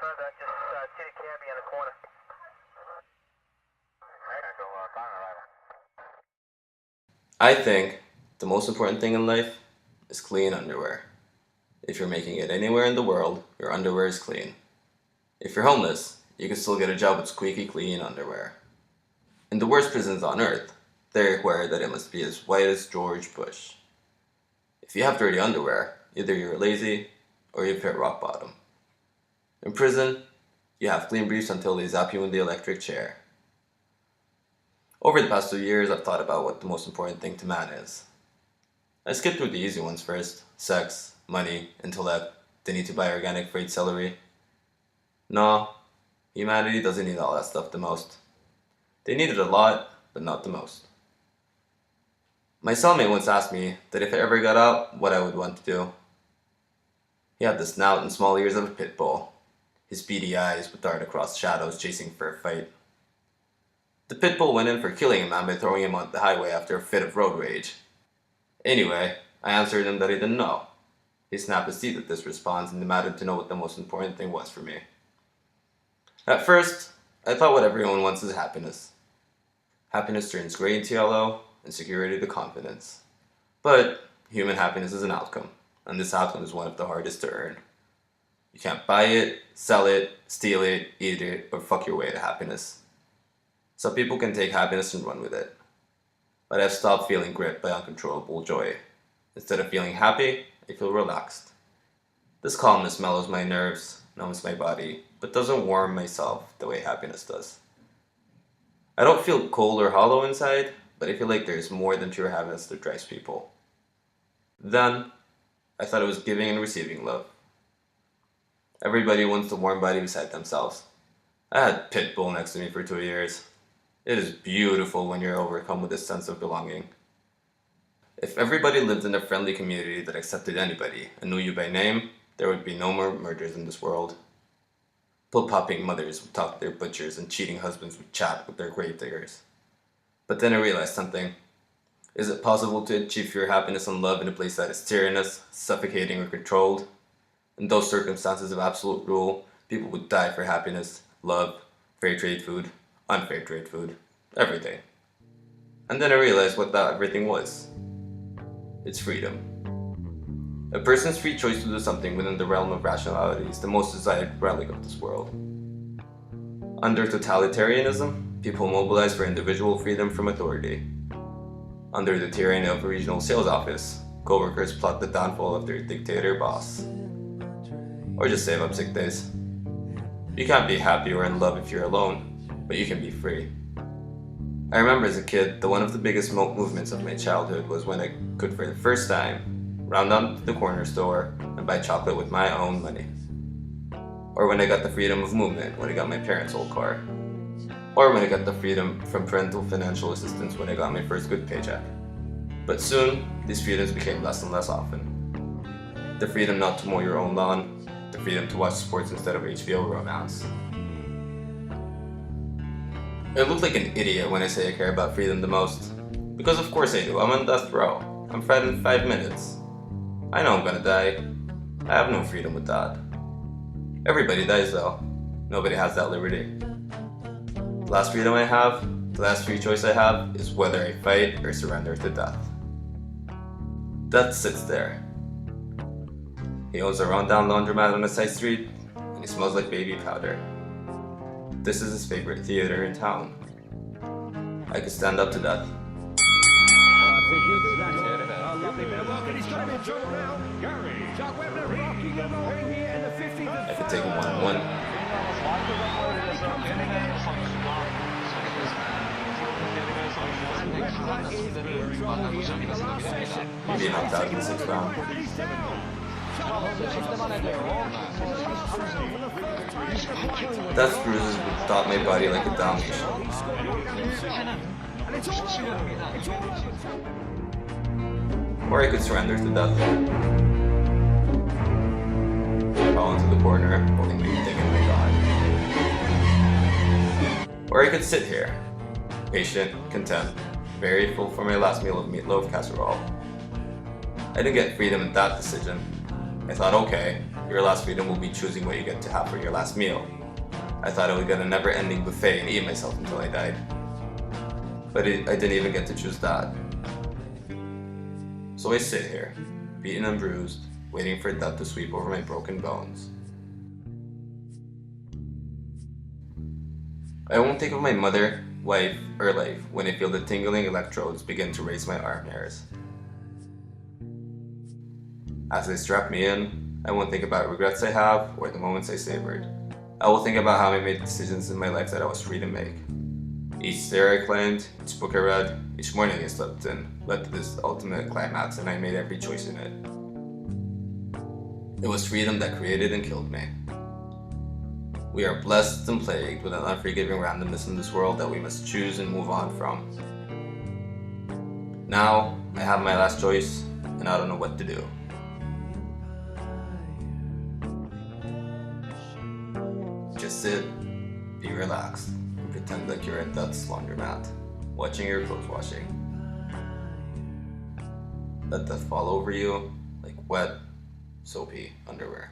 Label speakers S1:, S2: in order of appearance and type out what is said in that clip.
S1: confirm that. Just see the cabbie in the corner.
S2: I think the most important thing in life is clean underwear. If you're making it anywhere in the world, your underwear is clean. If you're homeless, you can still get a job with squeaky clean underwear. In the worst prisons on earth, they require that it must be as white as George Bush. If you have dirty underwear, either you're lazy or you've hit rock bottom. In prison, you have clean briefs until they zap you in the electric chair. Over the past 2 years, I've thought about what the most important thing to man is. I skipped through the easy ones first: sex, money, intellect, the need to buy organic fried celery. No, humanity doesn't need all that stuff the most. They need it a lot, but not the most. My cellmate once asked me that if I ever got out, what I would want to do. He had the snout and small ears of a pit bull. His beady eyes would dart across shadows chasing for a fight. The pit bull went in for killing a man by throwing him on the highway after a fit of road rage. Anyway, I answered him that I didn't know. He snapped his teeth at this response and demanded to know what the most important thing was for me. At first, I thought what everyone wants is happiness. Happiness turns gray into yellow, and security to confidence. But human happiness is an outcome, and this outcome is one of the hardest to earn. You can't buy it, sell it, steal it, eat it, or fuck your way to happiness. Some people can take happiness and run with it. But I've stopped feeling gripped by uncontrollable joy. Instead of feeling happy, I feel relaxed. This calmness mellows my nerves, numbs my body, but doesn't warm myself the way happiness does. I don't feel cold or hollow inside, but I feel like there's more than pure happiness that drives people. Then, I thought it was giving and receiving love. Everybody wants the warm body beside themselves. I had Pitbull next to me for 2 years. It is beautiful when you're overcome with this sense of belonging. If everybody lived in a friendly community that accepted anybody and knew you by name, there would be no more murders in this world. Pill-popping mothers would talk to their butchers and cheating husbands would chat with their grave diggers. But then I realized something. Is it possible to achieve your happiness and love in a place that is tyrannous, suffocating, or controlled? In those circumstances of absolute rule, people would die for happiness, love, fair trade food, unfair trade food, everything. And then I realized what that everything was. It's freedom. A person's free choice to do something within the realm of rationality is the most desired relic of this world. Under totalitarianism, people mobilize for individual freedom from authority. Under the tyranny of a regional sales office, co-workers plot the downfall of their dictator boss. Or just save up sick days. You can't be happy or in love if you're alone, but you can be free. I remember as a kid that one of the biggest movements of my childhood was when I could, for the first time, round down to the corner store and buy chocolate with my own money. Or when I got the freedom of movement when I got my parents' old car. Or when I got the freedom from parental financial assistance when I got my first good paycheck. But soon, these freedoms became less and less often. The freedom not to mow your own lawn, the freedom to watch sports instead of HBO romance. I look like an idiot when I say I care about freedom the most. Because of course I do, I'm on death row. I'm fed in 5 minutes. I know I'm gonna die. I have no freedom with that. Everybody dies though. Nobody has that liberty. The last freedom I have, the last free choice I have, is whether I fight or surrender to death. Death sits there. He owns a rundown laundromat on a side street, and he smells like baby powder. This is his favorite theater in town. I could stand up to death. I could take him one-on-one. Be knocked out in the 6th round. Death's bruises would dot my body like a Dalmatian. Or I could surrender to death. Fall into the corner, holding my dick in my god. Or I could sit here, patient, content, very full for my last meal of meatloaf casserole. I didn't get freedom in that decision. I thought, okay, Your last freedom will be choosing what you get to have for your last meal. I thought I would get a never-ending buffet and eat myself until I died. But I didn't even get to choose that. So I sit here, beaten and bruised, waiting for death to sweep over my broken bones. I won't think of my mother, wife, or life when I feel the tingling electrodes begin to raise my arm hairs. As they strap me in, I won't think about regrets I have or the moments I savored. I will think about how I made decisions in my life that I was free to make. Each stair I climbed, each book I read, each morning I slept in led to this ultimate climax, and I made every choice in it. It was freedom that created and killed me. We are blessed and plagued with an unforgiving randomness in this world that we must choose and move on from. Now, I have my last choice, and I don't know what to do. Just sit, be relaxed, and pretend like you're at death's laundromat, watching your clothes washing. Let death fall over you like wet, soapy underwear.